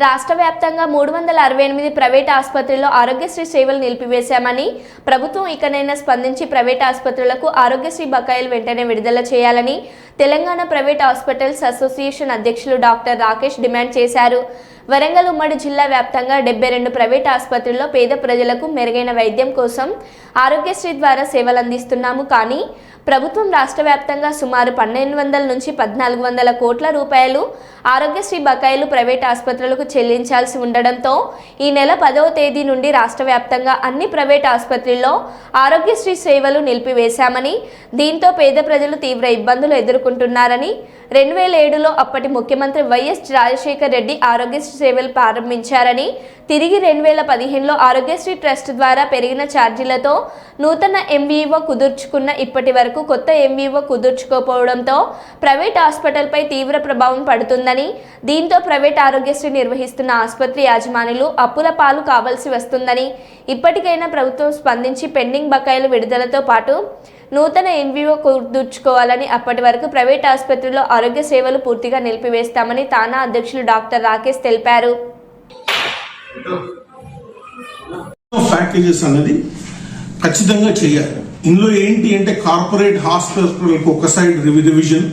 రాష్ట్ర వ్యాప్తంగా 368 ప్రైవేట్ ఆసుపత్రుల్లో ఆరోగ్యశ్రీ సేవలు నిలిపివేశామని ప్రభుత్వం ఇకనైనా స్పందించి ప్రైవేట్ ఆసుపత్రులకు ఆరోగ్యశ్రీ బకాయిలు వెంటనే విడుదల చేయాలని తెలంగాణ ప్రైవేట్ హాస్పిటల్స్ అసోసియేషన్ అధ్యక్షులు డాక్టర్ రాకేష్ డిమాండ్ చేశారు. వరంగల్ ఉమ్మడి జిల్లా వ్యాప్తంగా 72 ప్రైవేట్ ఆసుపత్రుల్లో పేద ప్రజలకు మెరుగైన వైద్యం కోసం ఆరోగ్యశ్రీ ద్వారా సేవలు అందిస్తున్నాము. కానీ ప్రభుత్వం రాష్ట్ర వ్యాప్తంగా సుమారు 1200 నుంచి 1400 కోట్ల రూపాయలు ఆరోగ్యశ్రీ బకాయిలు ప్రైవేట్ ఆసుపత్రులకు చెల్లించాల్సి ఉండడంతో ఈ నెల 10వ తేదీ నుండి రాష్ట్ర వ్యాప్తంగా అన్ని ప్రైవేట్ ఆసుపత్రుల్లో ఆరోగ్యశ్రీ సేవలు నిలిపివేశామని, దీంతో పేద ప్రజలు తీవ్ర ఇబ్బందులు ఎదుర్కొంటున్నారని 2007లో అప్పటి ముఖ్యమంత్రి వైఎస్ రాజశేఖర్ రెడ్డి ఆరోగ్యశ్రీ సేవలు ప్రారంభించారని, తిరిగి 2015లో ఆరోగ్యశ్రీ ట్రస్ట్ ద్వారా పెరిగిన ఛార్జీలతో నూతన ఎంవీఓ కుదుర్చుకున్న ఇప్పటి వరకు కొత్త ఎంవీఓ కుదుర్చుకోపోవడంతో ప్రైవేట్ హాస్పిటల్పై తీవ్ర ప్రభావం పడుతుందని, దీంతో ప్రైవేట్ ఆరోగ్యశ్రీ నిర్వహిస్తున్న ఆసుపత్రి యాజమానులు అప్పుల పాలు కావాల్సి వస్తుందని, ఇప్పటికైనా ప్రభుత్వం స్పందించి పెండింగ్ బకాయిల విడుదలతో పాటు నూతన ఎంవీఓ కుదుర్చుకోవాలని, అప్పటి వరకు ప్రైవేట్ ఆసుపత్రుల్లో ఆరోగ్య సేవలు పూర్తిగా నిలిపివేస్తామని తానా అధ్యక్షులు డాక్టర్ రాకేష్ తెలిపారు. ప్యాకేజెస్ అనేది ఖచ్చితంగా చేయాలి. ఇందులో ఏంటి అంటే కార్పొరేట్ హాస్పిటల్కి ఒక సైడ్ రివిజన్,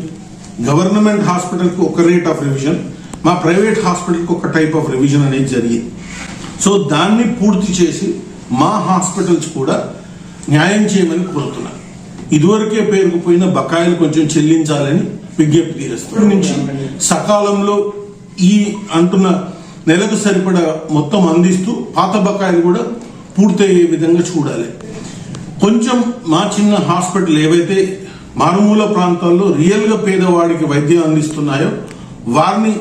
గవర్నమెంట్ హాస్పిటల్కి ఒక రేట్ ఆఫ్ రివిజన్, మా ప్రైవేట్ హాస్పిటల్కి ఒక టైప్ ఆఫ్ రివిజన్ అనేది జరిగింది. సో దాన్ని పూర్తి చేసి మా హాస్పిటల్స్ కూడా న్యాయం చేయమని కోరుతున్నాను. ఇదివరకే పేరుకుపోయిన బకాయిలు కొంచెం చెల్లించాలని విజ్ఞప్తి చేస్తున్నాను. నుంచి సకాలంలో ఈ అంటున్న నెలకు సరిపడా మొత్తం అందిస్తూ పాత బకాయిలు కూడా పూర్తయ్యే విధంగా చూడాలి. కొంచెం మా చిన్న హాస్పిటల్ ఏవైతే మారుమూల ప్రాంతాల్లో రియల్గా పేదవాడికి వైద్యం అందిస్తున్నాయో వారిని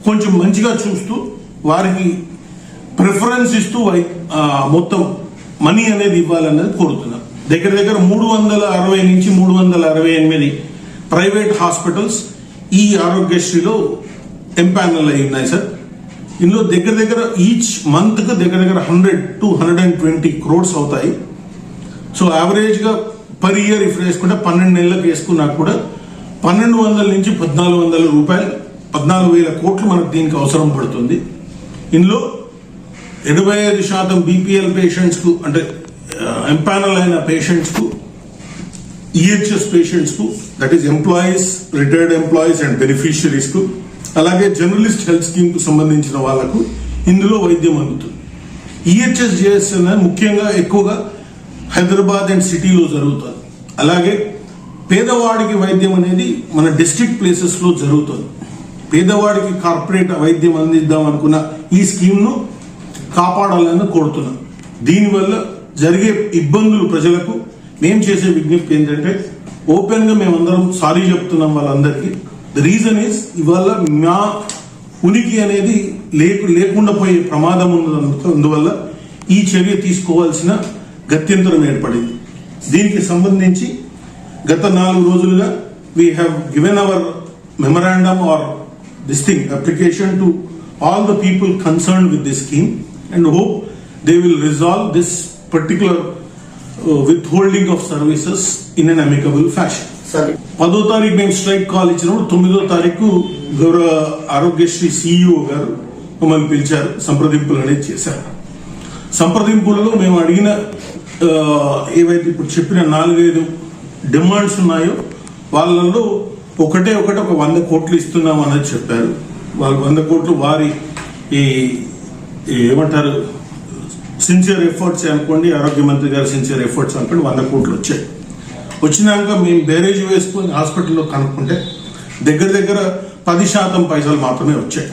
కొంచెం మంచిగా చూస్తూ వారికి ప్రిఫరెన్స్ ఇస్తూ మొత్తం మనీ అనేది ఇవ్వాలనేది కోరుతున్నాం. దగ్గర 360 నుంచి 368 ప్రైవేట్ హాస్పిటల్స్ ఈ ఆరోగ్యశ్రీలో ఎంపానల్ అయి ఉన్నాయి సార్. ఇందులో దగ్గర ఈచ్ మంత్ కు దగ్గర 100 to 120 crores అవుతాయి. సో యావరేజ్ గా పర్ ఇయర్ ఇఫ్ వేసుకుంటే 12 నెలలకు వేసుకున్నా కూడా 1200 నుంచి 1400 రూపాయలు 14,000 కోట్లు మనకు దీనికి అవసరం పడుతుంది. ఇందులో 75% బీపీఎల్ పేషెంట్స్ కు, అంటే ఎంపానల్ అయిన పేషెంట్స్ కు, ఈహెచ్ఎస్ పేషెంట్స్ కు, that is employees, retired employees and beneficiaries కు, అలాగే జర్నలిస్ట్ హెల్త్ స్కీమ్ కు సంబంధించిన వాళ్లకు ఇందులో వైద్యం అందుతుంది. ఈహెచ్ఎస్ జేఎస్ ముఖ్యంగా ఎక్కువగా హైదరాబాద్ అండ్ సిటీలో జరుగుతుంది. అలాగే పేదవాడికి వైద్యం అనేది మన డిస్ట్రిక్ట్ ప్లేసెస్ లో జరుగుతుంది. పేదవాడికి కార్పొరేట్ వైద్యం అందిద్దాం అనుకున్న ఈ స్కీమ్ ను కాపాడాలని కోరుతున్నాం. దీనివల్ల జరిగే ఇబ్బందులు ప్రజలకు మేము చేసే విజ్ఞప్తి ఏంటంటే ఓపెన్ గా మేమందరం సారీ చెప్తున్నాం వాళ్ళందరికీ. ద రీజన్ ఈస్ ఇవాళ మా ఉనికి అనేది లేకుండా పోయే ప్రమాదం ఉన్నందువల్ల ఈ చర్య తీసుకోవాల్సిన గత్యంతరం ఏర్పడింది. దీనికి సంబంధించి గత 4 రోజులుగా we have given our memorandum or this thing application to all the people concerned with this scheme and hope they will resolve this particular withholding of services in an amicable fashion. 10వ తారీఖు మేము strike call ఇచ్చినప్పుడు 9వ తారీఖు గౌరవ Aarogyasri CEO గారు మమ్మల్ని పిలిచారు, సంప్రదింపులు అనేది చేశారు. సంప్రదింపులలో మేము అడిగిన ఏవైతే ఇప్పుడు చెప్పిన 4-5 డిమాండ్స్ ఉన్నాయో వాళ్ళలో ఒకటే ఒక 100 కోట్లు ఇస్తున్నాం అనేది చెప్పారు. వాళ్ళు 100 కోట్లు వారి ఏమంటారు సిన్సియర్ ఎఫర్ట్స్ అనుకోండి, ఆరోగ్య మంత్రి గారు సిన్సియర్ ఎఫర్ట్స్ అనుకోండి, 100 కోట్లు వచ్చాయి. వచ్చినాక మేము బేరేజ్ వేసుకొని హాస్పిటల్లో కనుక్కుంటే దగ్గర 10% పైసలు మాత్రమే వచ్చాయి.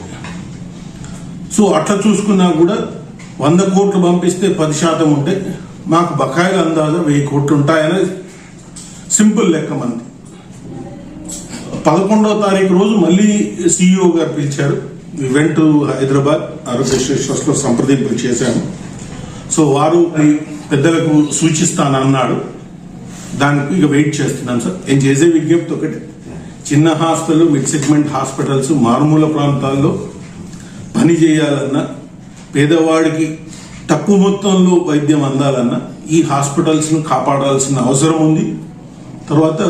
సో అట్లా చూసుకున్నా కూడా 100 కోట్లు పంపిస్తే 10% ఉంటే మాకు బకాయిలు అందాజ 1000 కోట్లు ఉంటాయని సింపుల్ లెక్క మంది. 11వ తారీఖు రోజు మళ్ళీ సిఇఓ గారు పిలిచారు. Went to Hyderabad, Aarogyasri trust లో సంప్రదింపులు చేశాము. సో వారు పెద్దలకు సూచిస్తానన్నాడు. దానికి ఇక వెయిట్ చేస్తున్నాం సార్. నేను చేసే విజ్ఞప్తి ఒకటే, చిన్న హాస్పిటల్, మిడ్ సెగ్మెంట్ హాస్పిటల్స్ మారుమూల ప్రాంతాల్లో పని చేయాలన్నా, పేదవాడికి తక్కువ మొత్తంలో వైద్యం అందాలన్నా ఈ హాస్పిటల్స్ ను కాపాడాల్సిన అవసరం ఉంది. తర్వాత